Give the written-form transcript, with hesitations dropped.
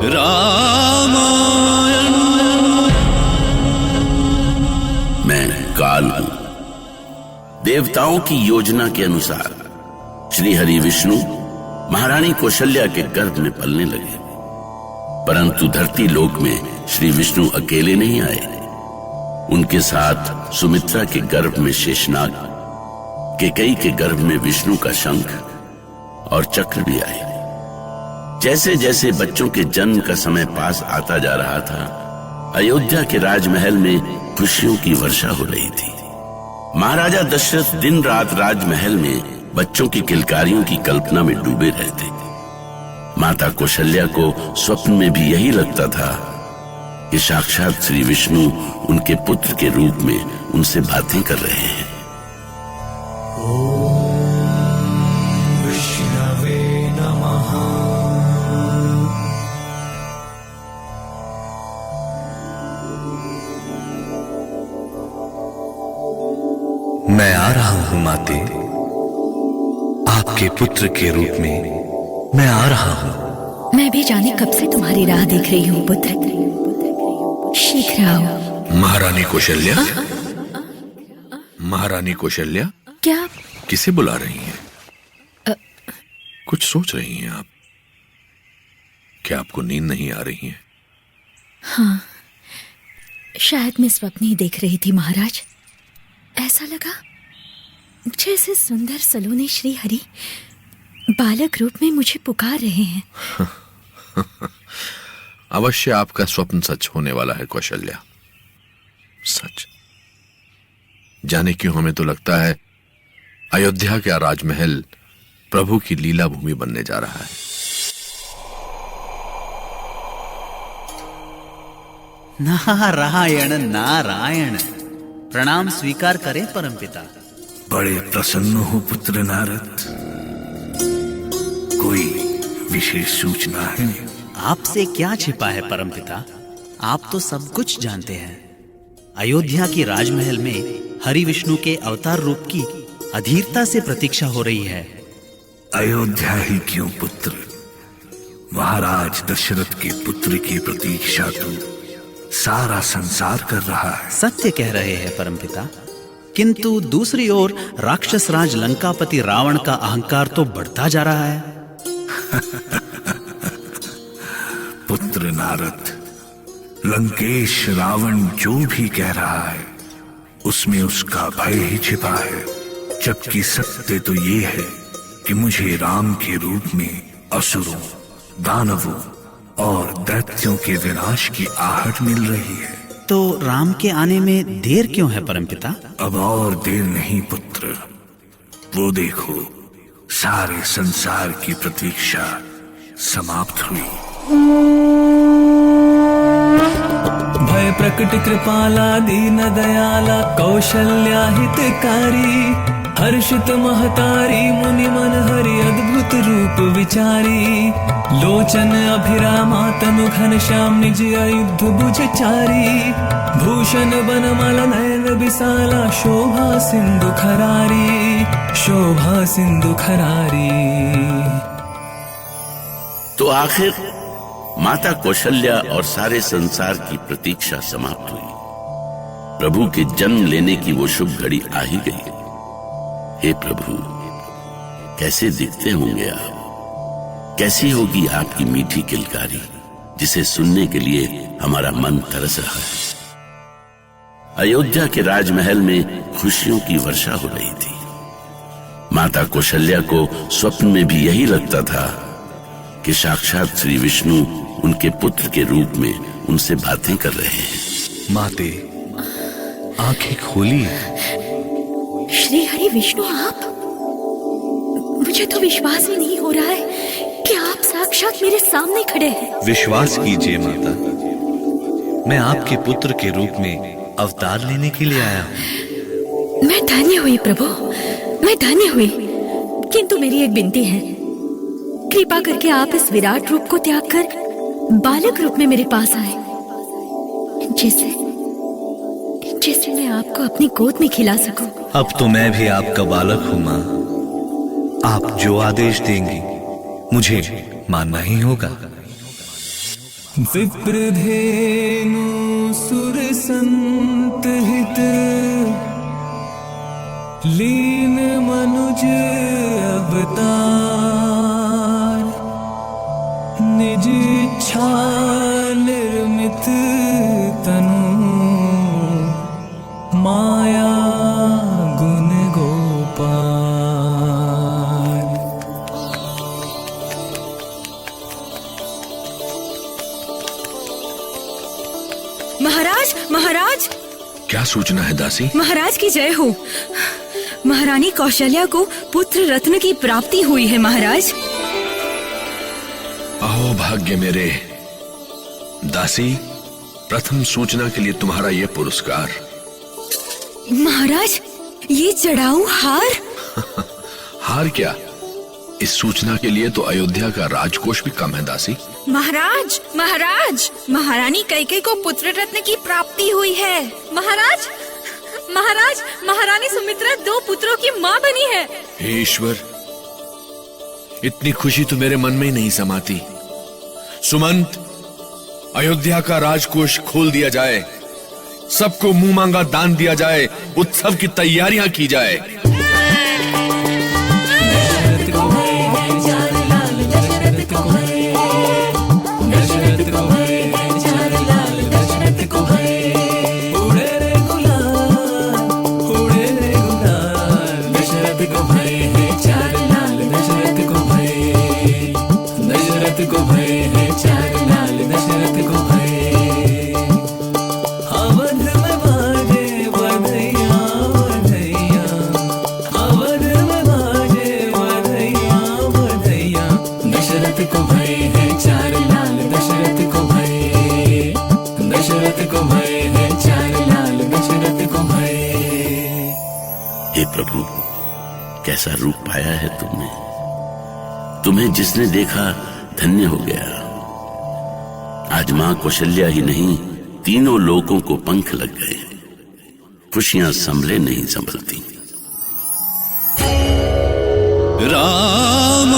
रामायण। मैं काल हूं। देवताओं की योजना के अनुसार श्री हरि विष्णु महारानी कौशल्या के गर्भ में पलने लगे, परंतु धरती लोक में श्री विष्णु अकेले नहीं आए। उनके साथ सुमित्रा के गर्भ में शेषनाग, कैकेयी के गर्भ में विष्णु का शंख और चक्र भी आए। जैसे जैसे बच्चों के जन्म का समय पास आता जा रहा था, अयोध्या के राजमहल में खुशियों की वर्षा हो रही थी। महाराजा दशरथ दिन रात राजमहल में बच्चों की किलकारियों की कल्पना में डूबे रहते थे। माता कौशल्या को स्वप्न में भी यही लगता था कि साक्षात श्री विष्णु उनके पुत्र के रूप में उनसे बातें कर रहे हैं। विष्णवे नमः। मैं आ रहा हूं माते, आपके पुत्र के रूप में मैं आ रहा हूं। मैं भी जाने कब से तुम्हारी राह देख रही हूँ पुत्र, शीघ्र आओ। महारानी कौशल्या, महारानी कौशल्या, क्या? किसे बुला रही हैं? कुछ सोच रही हैं आप? क्या आपको नींद नहीं आ रही है? हाँ, शायद मैं स्वप्न ही देख रही थी महाराज। ऐसा लगा जैसे सुंदर सलोने श्री हरि बालक रूप में मुझे पुकार रहे हैं। अवश्य आपका स्वप्न सच होने वाला है कौशल्या, सच। जाने क्यों हमें तो लगता है अयोध्या का राजमहल प्रभु की लीला भूमि बनने जा रहा है। नारायण नारायण। प्रणाम स्वीकार करें परमपिता। बड़े प्रसन्न हो पुत्र नारद। कोई विशेष सूचना है? आपसे क्या छिपा है परमपिता, आप तो सब कुछ जानते हैं। अयोध्या की राजमहल में हरि विष्णु के अवतार रूप की अधीरता से प्रतीक्षा हो रही है। अयोध्या ही क्यों पुत्र, महाराज दशरथ के पुत्र की प्रतीक्षा तो सारा संसार कर रहा है। सत्य कह रहे हैं परमपिता, किंतु दूसरी ओर राक्षस राज लंकापति रावण का अहंकार तो बढ़ता जा रहा है। पुत्र नारद, लंकेश रावण जो भी कह रहा है उसमें उसका भय ही छिपा है, जबकि सत्य तो ये है कि मुझे राम के रूप में असुरों, दानवों और दैत्यों के विनाश की आहट मिल रही है। तो राम के आने में देर क्यों है परमपिता? अब और देर नहीं पुत्र, वो देखो सारे संसार की प्रतीक्षा समाप्त हुई। भय प्रकट कृपाला दीन दयाला कौशल्या हितकारी, हर्षित महतारी मुनि मन हरि अद्भुत रूप विचारी, लोचन अभिरामा तनु घन श्याम निज अयुध भुज चारी, भूषण बनमल नयन विशाला शोभा सिंधु खरारी, शोभा सिंधु खरारी। तो आखिर माता कौशल्या और सारे संसार की प्रतीक्षा समाप्त हुई। प्रभु के जन्म लेने की वो शुभ घड़ी आ ही गई। हे प्रभु, कैसे दिखते होंगे आप, कैसी होगी आपकी मीठी किलकारी, जिसे सुनने के लिए हमारा मन तरस रहा है। अयोध्या के राजमहल में खुशियों की वर्षा हो रही थी। माता कौशल्या को स्वप्न में भी यही लगता था कि साक्षात श्री विष्णु उनके पुत्र के रूप में उनसे बातें कर रहे हैं। माते, आंखें खोली। श्री हरि विष्णु आप? मुझे तो विश्वास ही नहीं हो रहा है कि आप साक्षात मेरे सामने खड़े हैं। विश्वास कीजिए माता, मैं आपके पुत्र के रूप में अवतार लेने के लिए आया हूँ। मैं धन्य हुई प्रभु, मैं धन्य हुई, किंतु मेरी एक विनती है, कृपा करके आप इस विराट रूप को त्याग कर बालक रूप में मेरे पास आए, जिससे मैं आपको अपनी गोद में खिला सकूं। अब तो मैं भी आपका बालक हूँ माँ। आप जो आदेश देंगी मुझे मानना ही होगा। विप्रधेनु सुरसंत हित लीन मनुज अवतार निज इच्छा निर्मित तनु माया गुण गोपाल। महाराज महाराज क्या सूचना है दासी? महाराज की जय हो। महारानी कौशल्या को पुत्र रत्न की प्राप्ति हुई है महाराज। अहो भाग्य मेरे। दासी, प्रथम सूचना के लिए तुम्हारा यह पुरस्कार। महाराज, ये चढ़ाऊ हार? हार क्या, इस सूचना के लिए तो अयोध्या का राजकोष भी कम है दासी। महाराज महाराज, महारानी कैकेयी को पुत्र रत्न की प्राप्ति हुई है। महाराज महाराज, महारानी सुमित्रा 2 पुत्रों की माँ बनी है। हे ईश्वर, इतनी खुशी तो मेरे मन में ही नहीं समाती। सुमंत, अयोध्या का राजकोष खोल दिया जाए, सबको मुंह मांगा दान दिया जाए, उत्सव की तैयारियां की जाए। हे प्रभु, कैसा रूप पाया है तुमने। तुम्हें जिसने देखा धन्य हो गया। आज मां कौशल्या ही नहीं, तीनों लोगों को पंख लग गए। खुशियां संभले नहीं संभलती। राम